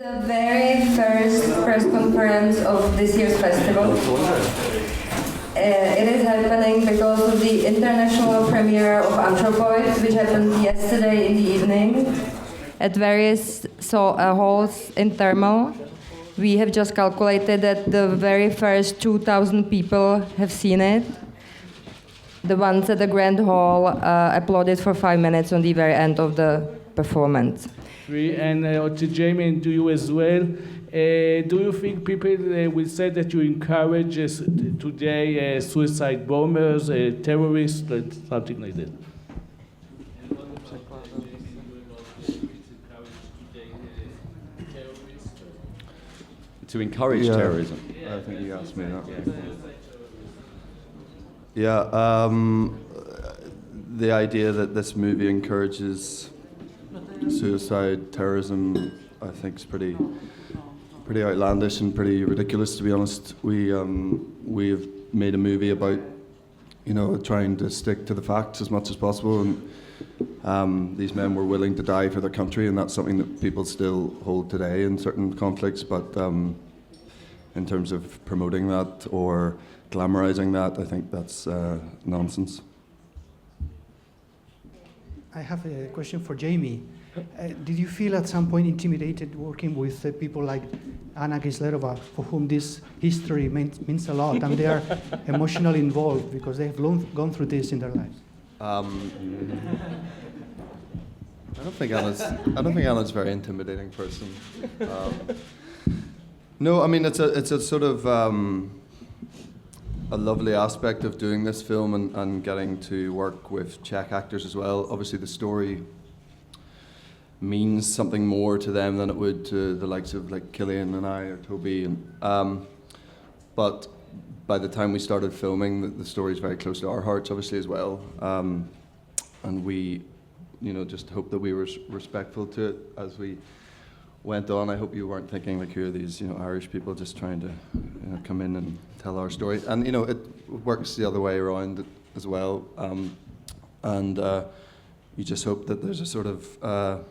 The very first press conference of this year's festival. It is happening because of the international premiere of Anthropoid, which happened yesterday in the evening at various halls in Thermal. We have just calculated that the very first 2,000 people have seen it. The ones at the Grand Hall applauded for 5 minutes on the very end of the performance. And to Jamie and to you as well, do you think people will say that you encourage today suicide bombers, terrorists, something like that? To encourage terrorism? I think you asked me that. Yeah, the idea that this movie encourages suicide, terrorism, I think is pretty outlandish and pretty ridiculous, to be honest. We have made a movie about, trying to stick to the facts as much as possible, and these men were willing to die for their country, and that's something that people still hold today in certain conflicts. But in terms of promoting that or glamorizing that, I think that's nonsense. I have a question for Jamie. Did you feel at some point intimidated working with people like Anna Kislerova, for whom this history means a lot, and they are emotionally involved because they have gone through this in their lives? I don't think Anna's a very intimidating person. No, I mean it's a sort of a lovely aspect of doing this film and getting to work with Czech actors as well. Obviously, the story means something more to them than it would to the likes of like Killian and I or Toby. But by the time we started filming, the story is very close to our hearts, obviously, as well. And we, just hope that we were respectful to it as we went on. I hope you weren't thinking like, who are these, Irish people just trying to, come in and tell our story. And it works the other way around as well. And you just hope that there's a sort of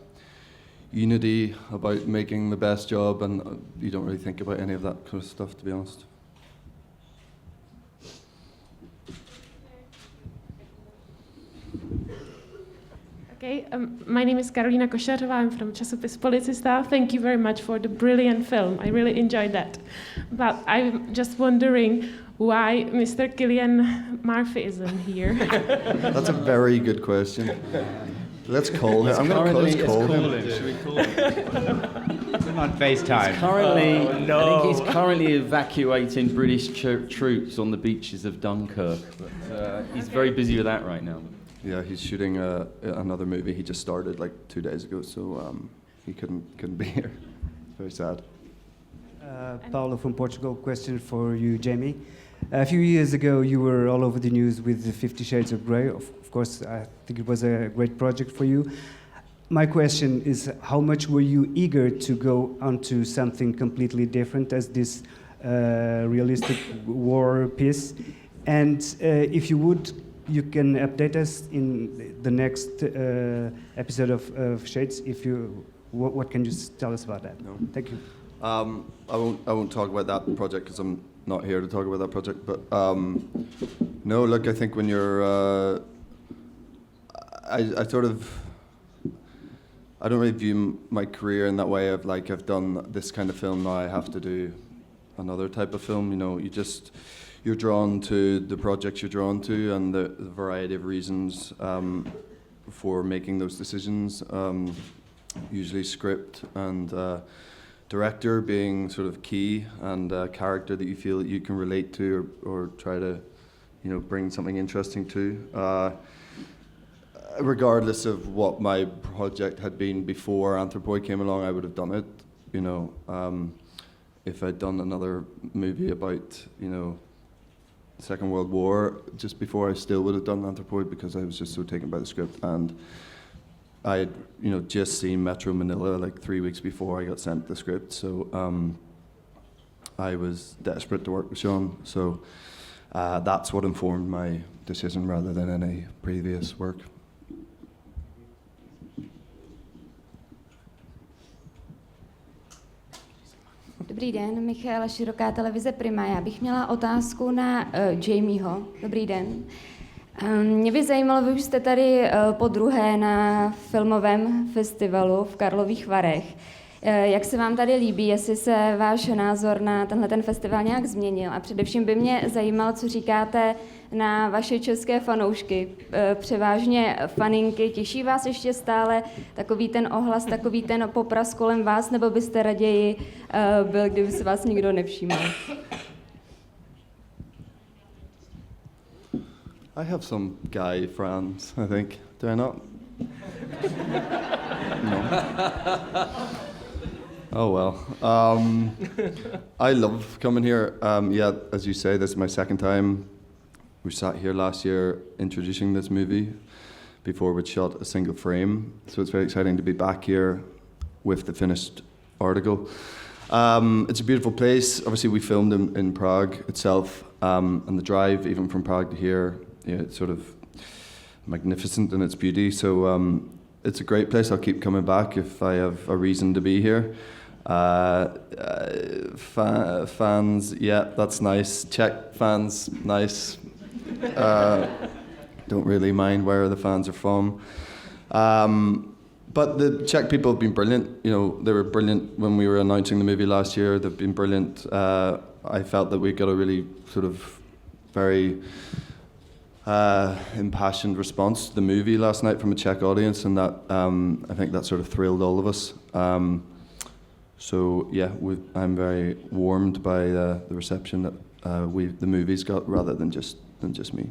unity about making the best job, and you don't really think about any of that kind of stuff, to be honest. Okay, my name is Karolina Košařová. I'm from časopis Policista. Thank you very much for the brilliant film. I really enjoyed that. But I'm just wondering why Mr. Cillian Murphy isn't here. That's a very good question. Let's call him. I'm going to call him. Should we call him? Put him on FaceTime. I think he's currently evacuating British troops on the beaches of Dunkirk. But, he's very busy with that right now. Yeah, he's shooting another movie he just started like 2 days ago, so he couldn't be here. Very sad. Paulo from Portugal. Question for you, Jamie. A few years ago, you were all over the news with the 50 Shades of Grey. Of course, I think it was a great project for you. My question is, how much were you eager to go onto something completely different as this realistic war piece? And if you would, you can update us in the next episode of Shades. What can you tell us about that? No. Thank you. I won't talk about that project because I'm not here to talk about that project. But no, look, I think when you're, I don't really view my career in that way of like I've done this kind of film, now I have to do another type of film. You're drawn to the projects you're drawn to and the variety of reasons for making those decisions. Usually script and director being sort of key, and a character that you feel that you can relate to or try to, bring something interesting to. Regardless of what my project had been before Anthropoid came along, I would have done it. If I'd done another movie about, Second World War just before, I still would have done Anthropoid because I was just so taken by the script. And I had, just seen Metro Manila like 3 weeks before I got sent the script, so I was desperate to work with Sean. So that's what informed my decision rather than any previous work. Dobrý den, Michaela Široká, televize Prima. Já bych měla otázku na Jamieho. Dobrý den. Mě by zajímalo, vy už jste tady podruhé na filmovém festivalu v Karlových Varech. Jak se vám tady líbí, jestli se váš názor na tenhle ten festival nějak změnil? A především by mě zajímalo, co říkáte na vaše české fanoušky, převážně faninky. Těší vás ještě stále takový ten ohlas, takový ten popras kolem vás, nebo byste raději byl, kdyby se vás nikdo nevšímal? I have some guy friends, I think. Do I not? No. Oh well. I love coming here. Yeah, as you say, this is my second time. We sat here last year introducing this movie before we'd shot a single frame. So it's very exciting to be back here with the finished article. It's a beautiful place. Obviously, we filmed in Prague itself, and the drive, even from Prague to here, it's sort of magnificent in its beauty. So it's a great place. I'll keep coming back if I have a reason to be here. Fans, yeah, that's nice. Czech fans, nice. Don't really mind where the fans are from. But the Czech people have been brilliant. You know, they were brilliant when we were announcing the movie last year. They've been brilliant. I felt that we got a really sort of very impassioned response to the movie last night from a Czech audience, and that I think that sort of thrilled all of us. So yeah, I'm very warmed by the reception that the movie's got, rather than just me.